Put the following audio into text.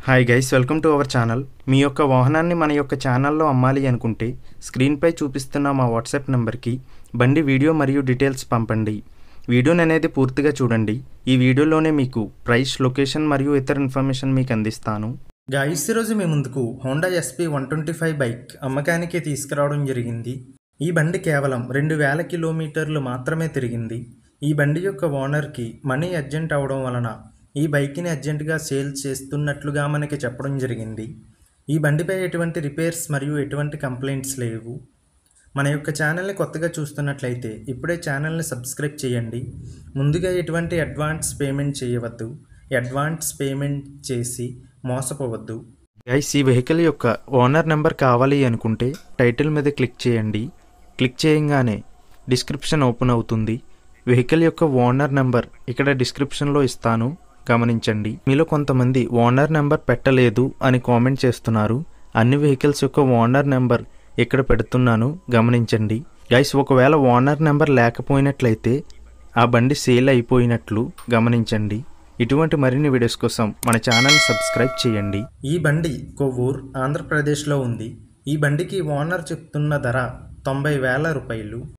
Hi guys, welcome to our channel. మీ యొక్క వాహనాన్ని మన యొక్క ఛానల్లో అమ్మాలి అనుకుంటే స్క్రీన్పై చూపిస్తున్న మా వాట్సాప్ నెంబర్కి బండి వీడియో మరియు డీటెయిల్స్ పంపండి. వీడియోని అనేది పూర్తిగా చూడండి. ఈ వీడియోలోనే మీకు ప్రైస్, లొకేషన్ మరియు ఇతర ఇన్ఫర్మేషన్ మీకు అందిస్తాను. గైస్, ఈరోజు మీ ముందుకు హోండా SP 125 బైక్ అమ్మకానికి తీసుకురావడం జరిగింది. ఈ బండి కేవలం 2000 కిలోమీటర్లు మాత్రమే తిరిగింది. ఈ బండి యొక్క ఓనర్కి మనీ అర్జెంట్ అవడం వలన ఈ బైక్ని అర్జెంటుగా సేల్ చేస్తున్నట్లుగా మనకి చెప్పడం జరిగింది. ఈ బండిపై ఎటువంటి రిపేర్స్ మరియు ఎటువంటి కంప్లైంట్స్ లేవు. మన యొక్క ఛానల్ని కొత్తగా చూస్తున్నట్లయితే ఇప్పుడే ఛానల్ని సబ్స్క్రైబ్ చేయండి. ముందుగా ఎటువంటి అడ్వాన్స్ పేమెంట్ చేయవద్దు. అడ్వాన్స్ పేమెంట్ చేసి మోసపోవద్దు. గైస్, ఈ వెహికల్ యొక్క ఓనర్ నెంబర్ కావాలి అనుకుంటే టైటిల్ మీద క్లిక్ చేయండి. క్లిక్ చేయగానే డిస్క్రిప్షన్ ఓపెన్ అవుతుంది. వెహికల్ యొక్క ఓనర్ నెంబర్ ఇక్కడ డిస్క్రిప్షన్లో ఇస్తాను, గమనించండి. మీలో కొంతమంది ఓనర్ నెంబర్ పెట్టలేదు అని కామెంట్ చేస్తున్నారు. అన్ని వెహికల్స్ యొక్క ఓనర్ నెంబర్ ఇక్కడ పెడుతున్నాను, గమనించండి. గైస్, ఒకవేళ ఓనర్ నెంబర్ లేకపోయినట్లయితే ఆ బండి సేల్ అయిపోయినట్లు గమనించండి. ఇటువంటి మరిన్ని వీడియోస్ కోసం మన ఛానల్ సబ్స్క్రైబ్ చేయండి. ఈ బండి కొవ్వూర్, ఆంధ్రప్రదేశ్లో ఉంది. ఈ బండికి ఓనర్ చెప్తున్న ధర 90,000 రూపాయలు.